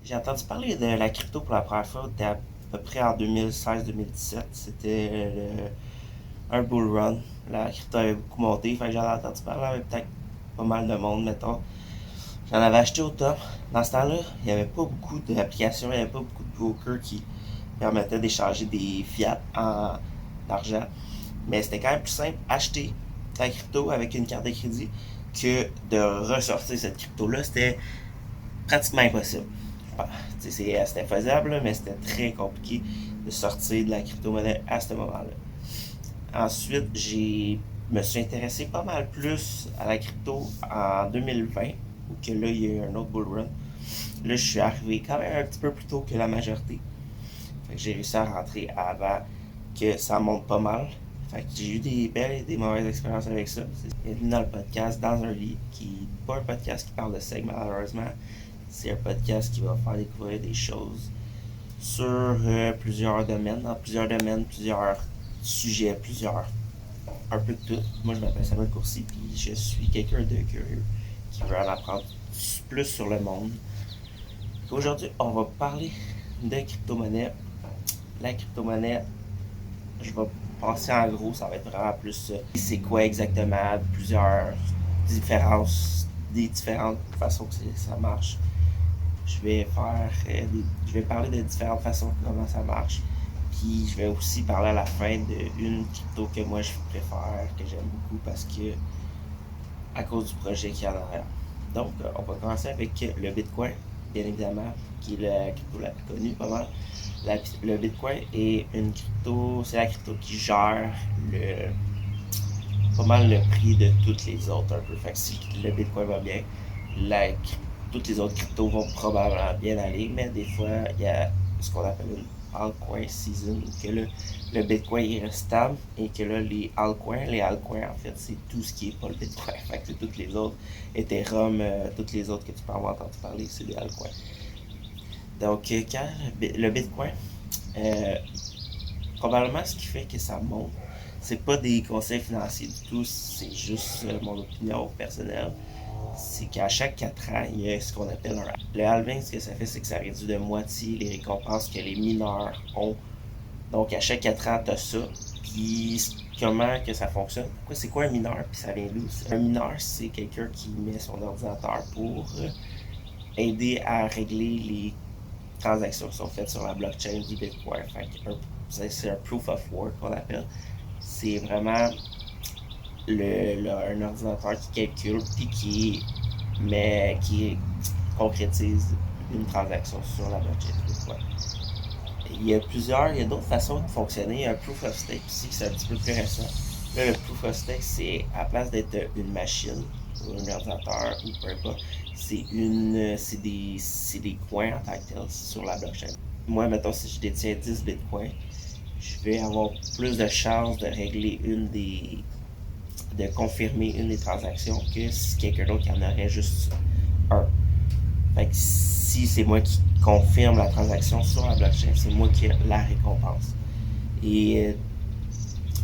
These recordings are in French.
J'ai entendu parler de la crypto pour la première fois à peu près en 2016-2017. C'était un bull run. La crypto avait beaucoup monté, fait que j'en ai entendu parler avec peut-être pas mal de monde, mettons. J'en avais acheté au top. Dans ce temps-là, il n'y avait pas beaucoup d'applications, il n'y avait pas beaucoup de brokers qui permettaient d'échanger des fiat en argent. Mais c'était quand même plus simple acheter ta crypto avec une carte de crédit que de ressortir cette crypto-là. C'était pratiquement impossible. Bah, c'était faisable, là, mais c'était très compliqué de sortir de la crypto-monnaie à ce moment-là. Ensuite, me suis intéressé pas mal plus à la crypto en 2020, où que là, il y a eu un autre bull run. Là, je suis arrivé quand même un petit peu plus tôt que la majorité. Fait que j'ai réussi à rentrer avant que ça monte pas mal. Fait que j'ai eu des belles et des mauvaises expériences avec ça. Bienvenue dans le podcast Dans un lit, qui n'est pas un podcast qui parle de sexe, malheureusement. C'est un podcast qui va faire découvrir des choses sur plusieurs domaines, dans plusieurs domaines, plusieurs sujets, un peu de tout. Moi, je m'appelle Samuel Courcy, puis je suis quelqu'un de curieux qui veut en apprendre plus sur le monde. Aujourd'hui, on va parler de crypto-monnaie. La crypto-monnaie, je vais passer en gros, ça va être vraiment plus c'est quoi exactement, plusieurs différences, des différentes façons que ça marche. Je vais parler de différentes façons comment ça marche. Puis je vais aussi parler à la fin d'une crypto que moi je préfère, que j'aime beaucoup parce que à cause du projet qu'il y a en arrière. Donc on va commencer avec le Bitcoin, bien évidemment, qui est la crypto la plus connue pas mal. Le Bitcoin est une crypto, c'est la crypto qui gère pas mal le prix de toutes les autres un peu. Fait que si le Bitcoin va bien, toutes les autres cryptos vont probablement bien aller, mais des fois, il y a ce qu'on appelle une altcoin season, que le Bitcoin il reste stable et que là, les altcoins en fait, c'est tout ce qui est pas le Bitcoin. Fait que toutes les autres, Ethereum, toutes les autres que tu peux avoir entendu parler, c'est des altcoins. Donc, quand le Bitcoin, euh, probablement ce qui fait que ça monte, c'est pas des conseils financiers du tout, c'est juste mon opinion personnelle. C'est qu'à chaque 4 ans, il y a ce qu'on appelle un. Le halving, ce que ça fait, c'est que ça réduit de moitié les récompenses que les mineurs ont. Donc à chaque 4 ans, tu as ça. Puis comment que ça fonctionne? C'est quoi un mineur? Puis ça vient d'où? Un mineur, c'est quelqu'un qui met son ordinateur pour aider à régler les transactions qui sont faites sur la blockchain du Bitcoin. C'est un proof of work qu'on appelle. C'est vraiment un ordinateur qui calcule puis qui concrétise une transaction sur la blockchain du Bitcoin. Il y a d'autres façons de fonctionner. Il y a un proof of stake aussi, qui c'est un petit peu plus récent. Là, le proof of stake, c'est à la place d'être une machine ou un ordinateur ou peu importe, c'est des coins en tant que tel sur la blockchain. Moi, mettons, si je détiens 10 bitcoins, je vais avoir plus de chances de confirmer une des transactions que si quelqu'un d'autre qui en aurait juste un. Fait que si c'est moi qui confirme la transaction sur la blockchain, c'est moi qui ai la récompense. Et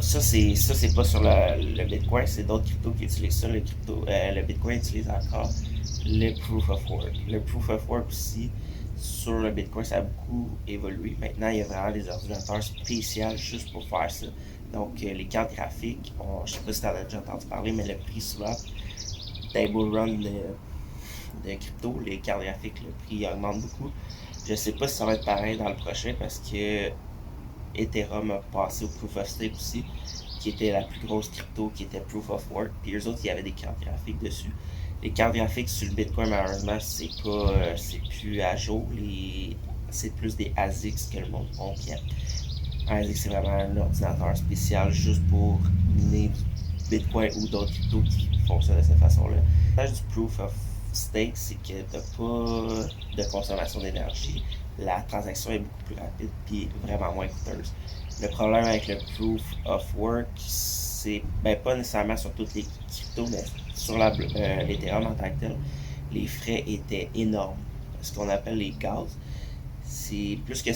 ça c'est pas sur le Bitcoin, c'est d'autres cryptos qui utilisent ça. Le Bitcoin utilise encore le Proof of Work. Le Proof of Work aussi, sur le Bitcoin, ça a beaucoup évolué. Maintenant, il y a vraiment des ordinateurs spéciaux juste pour faire ça. Donc, les cartes graphiques, je sais pas si tu en as déjà entendu parler, mais le prix souvent d'un bull run de crypto, les cartes graphiques, le prix augmente beaucoup. Je sais pas si ça va être pareil dans le prochain parce que Ethereum a passé au Proof of Stake aussi, qui était la plus grosse crypto, qui était Proof of Work. Puis eux autres, il y avait des cartes graphiques dessus. Les cartes graphiques sur le Bitcoin, malheureusement, c'est plus à jour. C'est plus des ASICs que le monde convient. Un ASIC, c'est vraiment un ordinateur spécial juste pour miner du Bitcoin ou d'autres cryptos qui fonctionnent de cette façon-là. L'avantage du Proof of Stake, c'est que tu n'as pas de consommation d'énergie. La transaction est beaucoup plus rapide et vraiment moins coûteuse. Le problème avec le Proof of Work, c'est pas nécessairement sur toutes les cryptos, mais sur l'Ethereum en tant que tel, les frais étaient énormes. Ce qu'on appelle les gaz, c'est plus que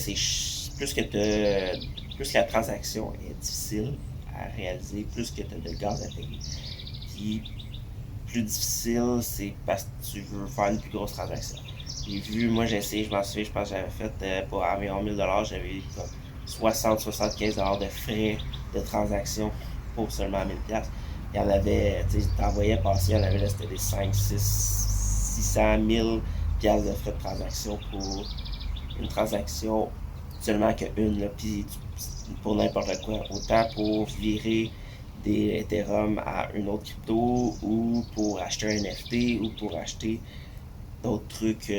la transaction est difficile à réaliser, plus que tu as de gaz à payer. Puis plus difficile, c'est parce que tu veux faire une plus grosse transaction. J'ai vu, moi j'ai essayé, je m'en souviens, je pense que j'avais fait pour environ 1000$, j'avais eu comme 60-75$ de frais de transaction pour seulement 1000$. Il y en avait, tu sais, t'envoyais passer, il y en avait là, c'était des 5, 6, 600, 1000$ de frais de transaction pour une transaction seulement qu'une, là, puis pour n'importe quoi. Autant pour virer des Ethereum à une autre crypto, ou pour acheter un NFT, ou pour acheter d'autres trucs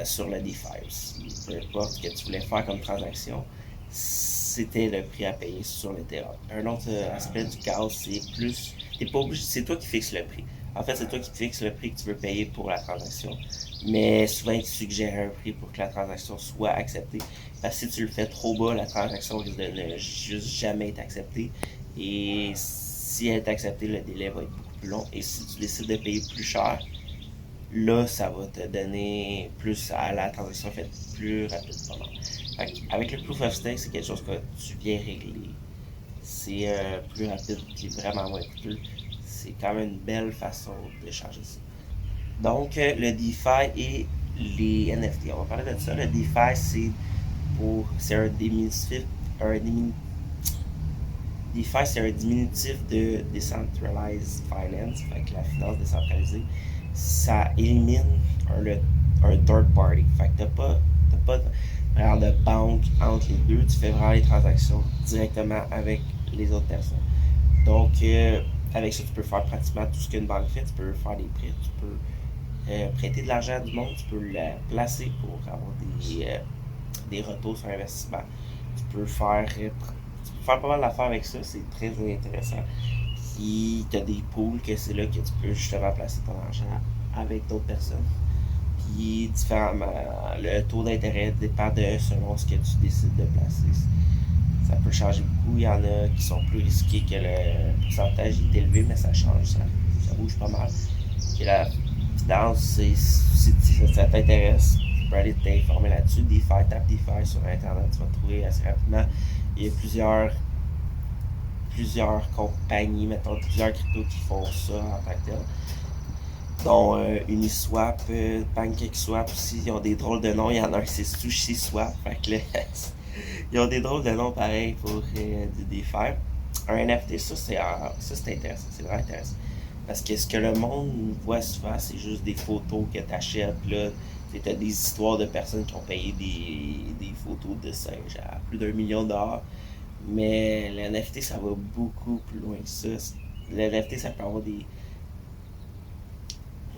sur le DeFi aussi. Peu importe ce que tu voulais faire comme transaction, c'était le prix à payer sur l'Ethereum. Un autre aspect du chaos, c'est plus. T'es pas obligé, c'est toi qui fixes le prix. En fait, c'est toi qui fixes le prix que tu veux payer pour la transaction. Mais souvent, ils te suggèrent un prix pour que la transaction soit acceptée. Parce que si tu le fais trop bas, la transaction risque de ne juste jamais être acceptée. Et si elle est acceptée, le délai va être beaucoup plus long. Et si tu décides de payer plus cher, là, ça va te donner plus à la transaction faite plus rapidement. Avec le proof of stake, c'est quelque chose que tu viens régler. C'est plus rapide et vraiment moins coûteux. C'est quand même une belle façon de changer ça. Donc, le DeFi et les NFT. On va parler de ça. Le DeFi, c'est un diminutif, un DeFi, c'est un diminutif de Decentralized Finance, fait que la finance décentralisée. Ça élimine un third party. Fait que t'as pas vraiment de banque entre les deux. Tu fais vraiment les transactions directement avec les autres personnes. Donc, avec ça, tu peux faire pratiquement tout ce qu'une banque fait. Tu peux faire des prêts, tu peux prêter de l'argent à du monde, tu peux la placer pour avoir des retours sur investissement. Tu peux faire pas mal d'affaires avec ça, c'est très intéressant. Puis tu as des pools que c'est là que tu peux justement placer ton argent avec d'autres personnes. Puis différemment, le taux d'intérêt dépend de selon ce que tu décides de placer. Ça peut changer beaucoup. Il y en a qui sont plus risqués que le pourcentage est élevé, mais ça change, ça bouge pas mal. Et la finance, si ça t'intéresse, tu peux aller t'informer là-dessus. DeFi, tape DeFi sur Internet, tu vas trouver assez rapidement. Il y a plusieurs compagnies, mettons plusieurs cryptos qui font ça en tant que tel. Dont Uniswap, PancakeSwap aussi, ils ont des drôles de noms. Il y en a un, c'est SushiSwap. Fait que là, ils ont des drôles de noms pareils pour du DeFi. Un NFT, ça c'est intéressant, c'est vraiment intéressant. Parce que ce que le monde voit souvent, c'est juste des photos que tu achètes. Là, tu as des histoires de personnes qui ont payé des photos de singes à plus d'1 million de dollars. Mais le NFT, ça va beaucoup plus loin que ça. Le NFT, ça peut avoir des.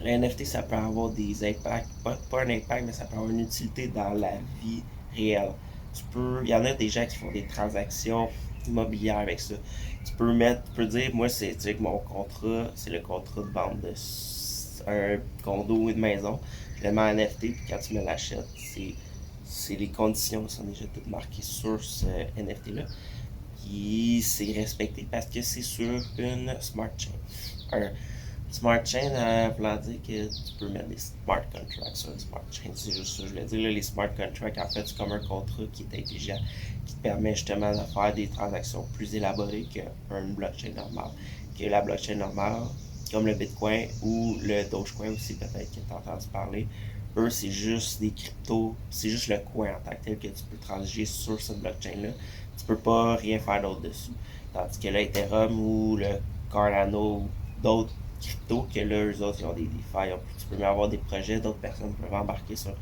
Le NFT, ça peut avoir des impacts, pas un impact, mais ça peut avoir une utilité dans la vie réelle. Il y en a des gens qui font des transactions immobilières avec ça. Tu peux dire, moi, c'est tu sais, que mon contrat, c'est le contrat de vente de un condo ou une maison. Je le mets en NFT, puis quand tu me l'achètes, c'est les conditions qui sont déjà toutes marquées sur ce NFT-là. Puis c'est respecté parce que c'est sur une smart chain. Un smart chain, voulant dire que tu peux mettre des smart contracts sur une smart chain. C'est juste ça, je voulais dire. Là, les smart contracts, en fait, c'est comme un contrat qui est intelligent, qui te permet justement de faire des transactions plus élaborées qu'une blockchain normale. Que la blockchain normale, comme le Bitcoin ou le Dogecoin aussi, peut-être que tu as entendu parler, eux, c'est juste des cryptos, c'est juste le coin en tant que tel que tu peux transiger sur cette blockchain-là. Tu peux pas rien faire d'autre dessus. Tandis que l'Ethereum ou le Cardano ou d'autres crypto que là, eux autres, ils ont des DeFi. Tu peux même avoir des projets, d'autres personnes peuvent embarquer sur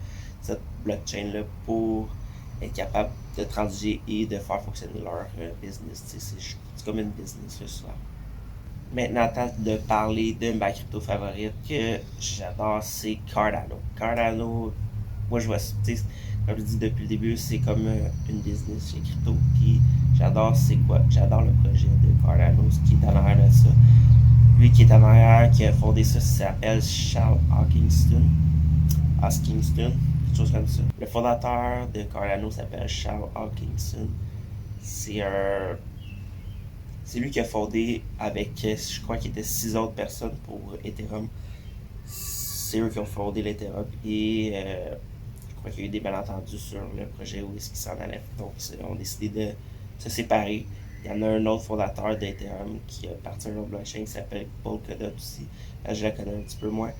cette blockchain-là pour être capable de transiger et de faire fonctionner leur business. C'est comme une business, là, souvent. Maintenant, temps de parler de ma crypto favorite que j'adore, c'est Cardano. Cardano, moi, je vois, comme je dis depuis le début, c'est comme une business chez crypto. Puis j'adore, c'est quoi? J'adore le projet de Cardano, ce qui est en arrière de ça. Lui qui est en arrière, qui a fondé ça, s'appelle Charles Hoskinson, quelque chose comme ça. Le fondateur de Cardano s'appelle Charles Hoskinson. C'est un. C'est lui qui a fondé avec, je crois qu'il était 6 autres personnes pour Ethereum. C'est eux qui ont fondé l'Ethereum et je crois qu'il y a eu des malentendus sur le projet où est-ce qu'ils s'en allaient. Donc, ils ont décidé de se séparer. Il y en a un autre fondateur d'Ethereum qui a parti un autre blockchain qui s'appelle Polkadot aussi. Là, je la connais un petit peu moins.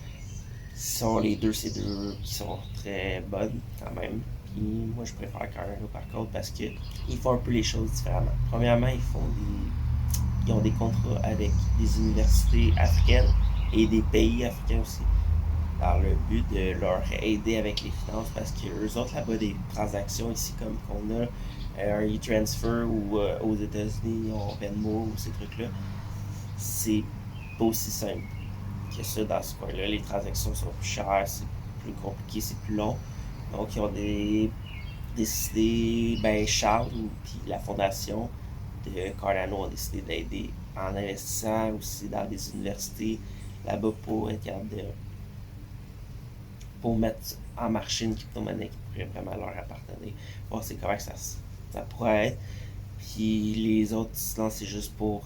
Les deux, c'est deux qui sont très bonnes quand même. Puis moi, je préfère Cardano par contre parce que ils font un peu les choses différemment. Premièrement, ils ont des contrats avec des universités africaines et des pays africains aussi, dans le but de leur aider avec les finances parce que eux autres là-bas des transactions ici comme qu'on a un e-transfer ou aux États-Unis on Venmo ou ces trucs-là, c'est pas aussi simple que ça dans ce coin-là. Les transactions sont plus chères, c'est plus compliqué, c'est plus long. Donc ils ont décidé, ben Charles puis la fondation de Cardano ont décidé d'aider en investissant aussi dans des universités là-bas pour être capable de pour mettre en marché une crypto-monnaie qui pourrait vraiment leur appartenir. Bon, c'est correct, ça pourrait être. Puis les autres, sinon, c'est juste pour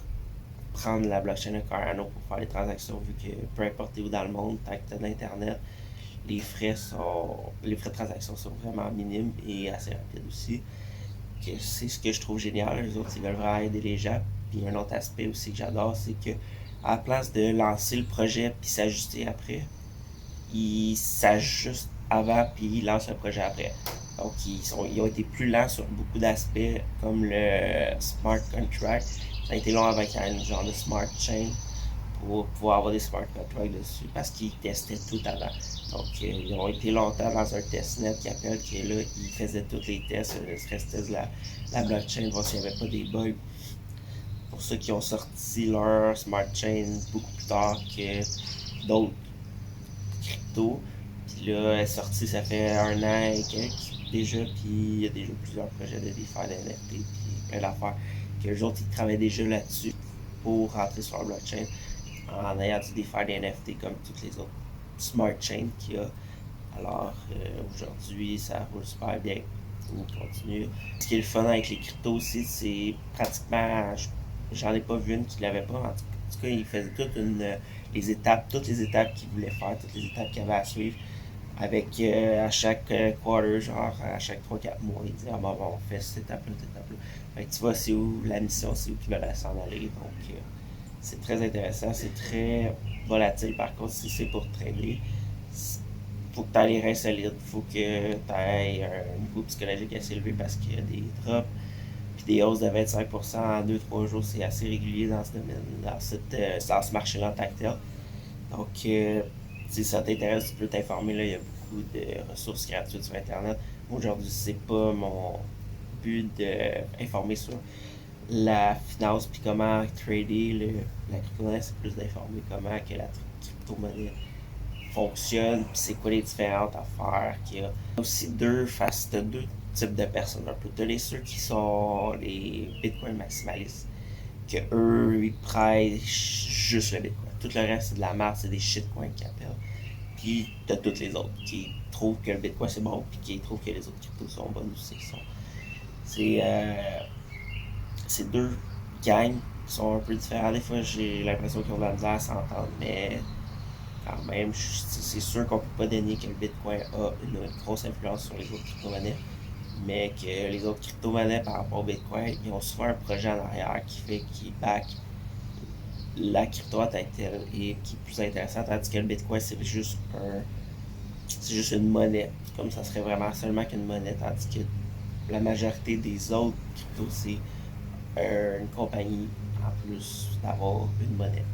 prendre la blockchain de Cardano pour faire les transactions, vu que peu importe où dans le monde, tant que tu as l'Internet, les frais de transaction sont vraiment minimes et assez rapides aussi. C'est ce que je trouve génial. Les autres, ils veulent vraiment aider les gens. Puis un autre aspect aussi que j'adore, c'est que à la place de lancer le projet puis s'ajuster après, ils s'ajustent avant puis ils lancent le projet après. Donc ils ont été plus lents sur beaucoup d'aspects comme le smart contract. Ça a été long avant qu'il y ait un genre de smart chain pour pouvoir avoir des smart contracts dessus parce qu'ils testaient tout avant. Donc ils ont été longtemps dans un testnet qui appelle que là ils faisaient tous les tests, le stress test de la blockchain, voir s'il n'y avait pas des bugs. Pour ceux qui ont sorti leur smart chain beaucoup plus tard que d'autres crypto. Puis là, elle est sortie, ça fait un an et quelques déjà, puis il y a déjà plusieurs projets de DeFi, d'NFT, puis plein d'affaires. Que les autres, ils travaillent déjà là-dessus pour rentrer sur la blockchain en ayant du DeFi, d'NFT comme toutes les autres smart chains qu'il y a. Alors aujourd'hui, ça roule super bien. On continue. Ce qui est le fun avec les cryptos aussi, c'est pratiquement, j'en ai pas vu une qui l'avait pas. En tout cas, il faisait toutes les étapes qu'il voulait faire, toutes les étapes qu'il avait à suivre. Avec à chaque quarter, genre à chaque 3-4 mois, il dit ah bon, on fait cette étape-là, cette étape-là. Fait que tu vois, c'est où la mission, c'est où qu'ils veulent s'en aller. Donc c'est très intéressant, c'est très volatile par contre si c'est pour trader. Faut que tu aies les reins solides, faut que tu aies un niveau psychologique assez élevé parce qu'il y a des drops puis des hausses de 25% en 2-3 jours, c'est assez régulier dans ce domaine, dans ce marché-là en tant que tel. Donc, si ça t'intéresse, tu peux t'informer. Là, il y a beaucoup de ressources gratuites sur Internet. Moi, aujourd'hui, c'est pas mon but d'informer sur la finance puis comment trader la crypto-monnaie, c'est plus d'informer comment que la crypto-monnaie fonctionne, puis c'est quoi les différentes affaires qu'il y a. Aussi deux types de personnes un peu. T'as ceux qui sont les Bitcoin maximalistes, que eux, ils prêchent juste le Bitcoin. Tout le reste, c'est de la merde, c'est des shitcoins qu'ils appellent. Puis t'as toutes les autres qui trouvent que le Bitcoin c'est bon, puis qui trouvent que les autres cryptos sont bonnes aussi. C'est deux gangs qui sont un peu différents. Des fois, j'ai l'impression qu'ils ont de la misère à s'entendre, mais quand même, c'est sûr qu'on peut pas dénier que le Bitcoin a une grosse influence sur les autres crypto-monnaies, mais que les autres crypto-monnaies par rapport au Bitcoin, ils ont souvent un projet en arrière qui back la crypto en tant que telle et qui est plus intéressant, tandis que le Bitcoin, c'est juste une monnaie, comme ça serait vraiment seulement qu'une monnaie, tandis que la majorité des autres cryptos, c'est une compagnie en plus d'avoir une monnaie.